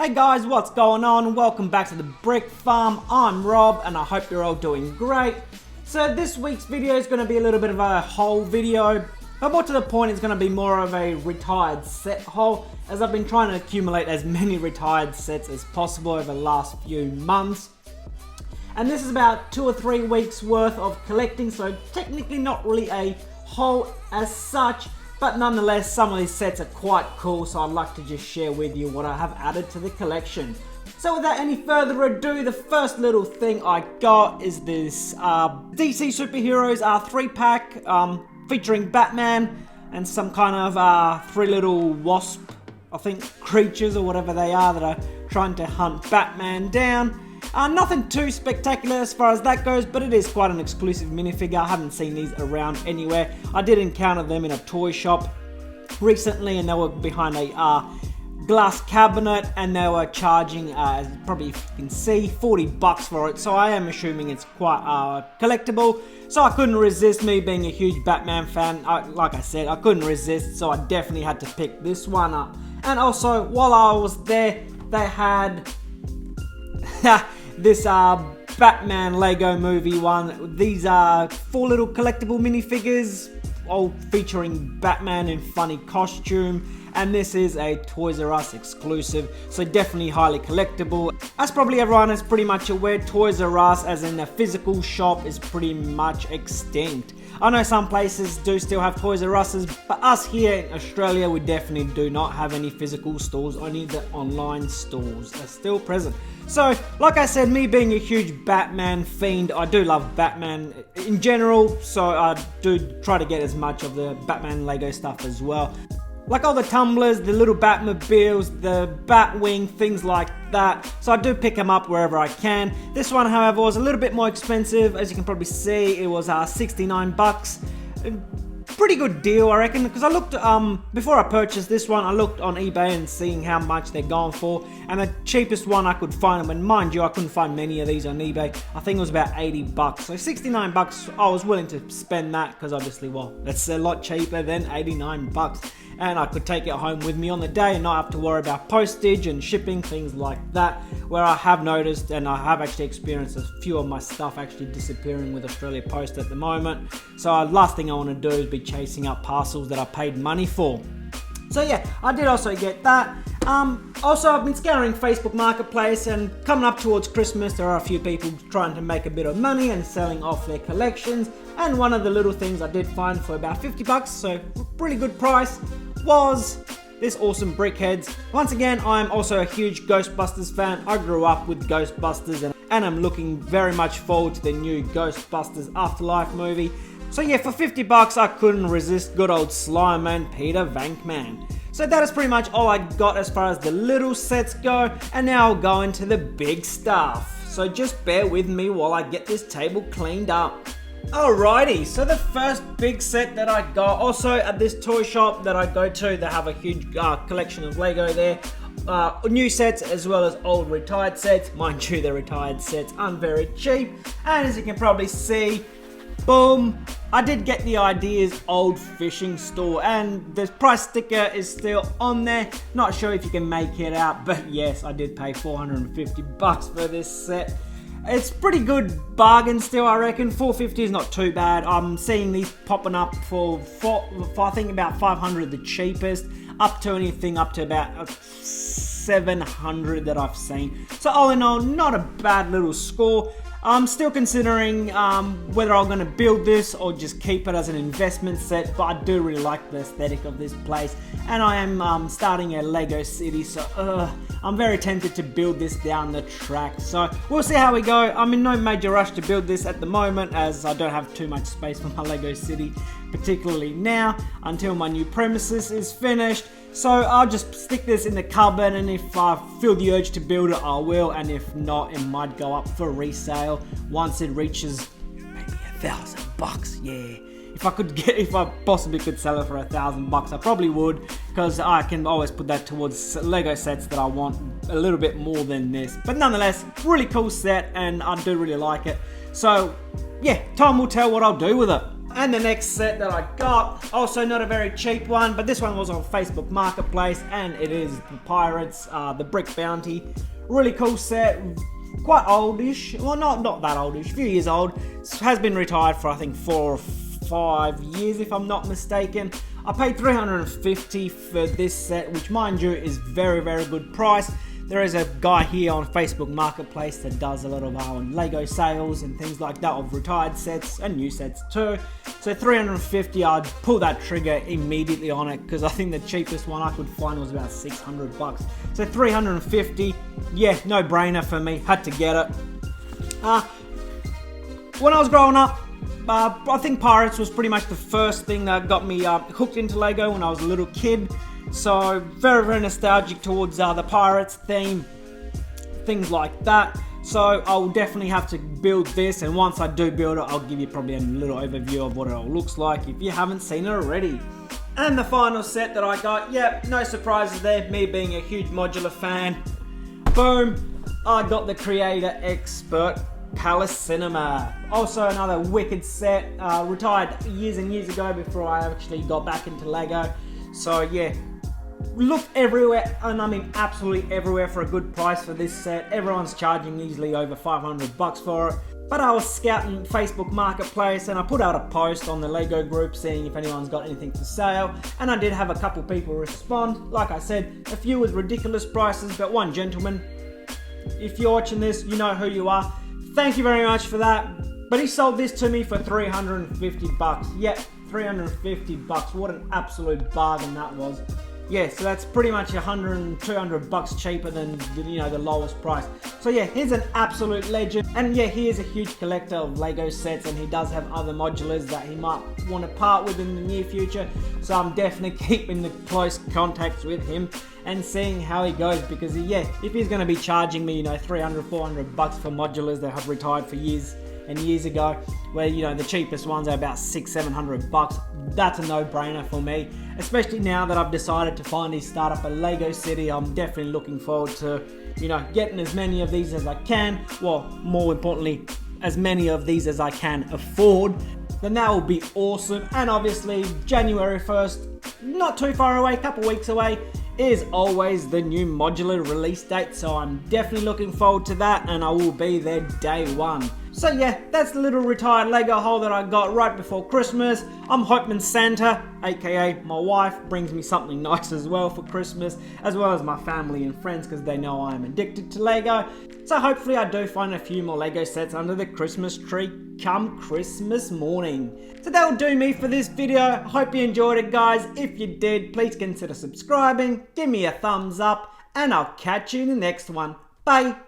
Hey guys, what's going on? Welcome back to the Brick Farm. I'm Rob and I hope you're all doing great. So this week's video is going to be a little bit of a haul video, but more to the point it's going to be more of a retired set haul, as I've been trying to accumulate as many retired sets as possible over the last few months. And this is about 2 or 3 weeks worth of collecting, so technically not really a haul as such. But nonetheless, some of these sets are quite cool, so I'd like to just share with you what I have added to the collection. So without any further ado, the first little thing I got is this DC Superheroes 3-pack featuring Batman and some kind of 3 little wasp, I think, creatures or whatever they are that are trying to hunt Batman down. Nothing too spectacular as far as that goes, but it is quite an exclusive minifigure. I haven't seen these around anywhere. I did encounter them in a toy shop recently, and they were behind a glass cabinet, and they were charging, probably if you can see, $40 for it. So I am assuming it's quite collectible. So I couldn't resist, me being a huge Batman fan. Like I said, I couldn't resist, so I definitely had to pick this one up. And also, while I was there, they had this Batman Lego movie one. These are 4 little collectible minifigures, all featuring Batman in funny costume, and this is a Toys R Us exclusive, so definitely highly collectible. As probably everyone is pretty much aware, Toys R Us as in a physical shop is pretty much extinct. I know some places do still have Toys R Us's, but us here in Australia, we definitely do not have any physical stores. Only the online stores are still present. So, like I said, me being a huge Batman fiend, I do love Batman in general, so I do try to get as much of the Batman Lego stuff as well. Like all the tumblers, the little Batmobiles, the Batwing, things like that. So I do pick them up wherever I can. This one, however, was a little bit more expensive. As you can probably see, it was $69. Pretty good deal, I reckon, because I looked, before I purchased this one, I looked on eBay and seeing how much they're going for, and the cheapest one I could find, and mind you, I couldn't find many of these on eBay. I think it was about $80. So $69, I was willing to spend that, because obviously, well, that's a lot cheaper than $89. And I could take it home with me on the day and not have to worry about postage and shipping, things like that, where I have noticed and I have actually experienced a few of my stuff actually disappearing with Australia Post at the moment. So last thing I want to do is be chasing up parcels that I paid money for. So yeah, I did also get that. Also, I've been scouring Facebook Marketplace, and coming up towards Christmas, there are a few people trying to make a bit of money and selling off their collections. And one of the little things I did find for about $50, so pretty good price, was this awesome Brickheads. Once again, I'm also a huge Ghostbusters fan. I grew up with Ghostbusters, and I'm looking very much forward to the new Ghostbusters Afterlife movie. So yeah, for $50, I couldn't resist good old Slime Man Peter Venkman. So that is pretty much all I got as far as the little sets go, and now I'll go into the big stuff. So just bear with me while I get this table cleaned up. Alrighty, so the first big set that I got, also at this toy shop that I go to, they have a huge collection of Lego there. New sets as well as old retired sets. Mind you, the retired sets aren't very cheap, and as you can probably see, boom, I did get the Ideas old fishing store, and the price sticker is still on there. Not sure if you can make it out, but yes, I did pay $450 for this set. It's pretty good bargain still, I reckon. $450 is not too bad. I'm seeing these popping up for I think about $500 the cheapest, up to anything up to about $700 that I've seen. So all in all, not a bad little score. I'm still considering whether I'm going to build this or just keep it as an investment set, but I do really like the aesthetic of this place, and I am starting a Lego City, so I'm very tempted to build this down the track. So we'll see how we go. I'm in no major rush to build this at the moment, as I don't have too much space for my Lego City, particularly now, until my new premises is finished. So I'll just stick this in the cupboard, and if I feel the urge to build it, I will, and if not, it might go up for resale once it reaches maybe $1,000. Yeah. If I possibly could sell it for $1,000, I probably would, because I can always put that towards Lego sets that I want a little bit more than this. But nonetheless, really cool set, and I do really like it. So yeah, time will tell what I'll do with it. And the next set that I got, also not a very cheap one, but this one was on Facebook Marketplace, and it is the Pirates, the Brick Bounty. Really cool set, quite oldish, well not that oldish, a few years old. It has been retired for I think 4 or 5 years if I'm not mistaken. I paid $350 for this set, which mind you is very good price. There is a guy here on Facebook Marketplace that does a lot of Lego sales and things like that of retired sets and new sets too. So $350, I'd pull that trigger immediately on it because I think the cheapest one I could find was about $600. So $350, yeah, no brainer for me, had to get it. When I was growing up, I think Pirates was pretty much the first thing that got me hooked into Lego when I was a little kid. So very nostalgic towards the Pirates theme, things like that. So I'll definitely have to build this, and once I do build it, I'll give you probably a little overview of what it all looks like if you haven't seen it already. And the final set that I got, yep, no surprises there, me being a huge modular fan. Boom, I got the Creator Expert Palace Cinema. Also another wicked set, retired years and years ago before I actually got back into Lego. So yeah, looked everywhere, and I mean absolutely everywhere for a good price for this set. Everyone's charging easily over $500 for it. But I was scouting Facebook Marketplace and I put out a post on the Lego group seeing if anyone's got anything for sale, and I did have a couple people respond. Like I said, a few with ridiculous prices, but one gentleman, if you're watching this, you know who you are. Thank you very much for that. But he sold this to me for $350. Yeah, $350. What an absolute bargain that was. Yeah, so that's pretty much $100, $200 cheaper than the lowest price. So yeah, he's an absolute legend. And yeah, he is a huge collector of Lego sets, and he does have other modulars that he might want to part with in the near future. So I'm definitely keeping the close contacts with him and seeing how he goes, because yeah, if he's going to be charging me $300, $400 for modulars that have retired for years and years ago, where the cheapest ones are about $600, $700, that's a no-brainer for me. Especially now that I've decided to finally start up a Lego city, I'm definitely looking forward to getting as many of these as I can. Well, more importantly, as many of these as I can afford. Then that will be awesome. And obviously January 1st, not too far away, a couple weeks away, is always the new modular release date. So I'm definitely looking forward to that, and I will be there day one. So yeah, that's the little retired Lego haul that I got right before Christmas. I'm hoping Santa, aka my wife, brings me something nice as well for Christmas, as well as my family and friends, because they know I'm addicted to Lego. So hopefully I do find a few more Lego sets under the Christmas tree come Christmas morning. So that'll do me for this video. Hope you enjoyed it, guys. If you did, please consider subscribing, give me a thumbs up, and I'll catch you in the next one. Bye!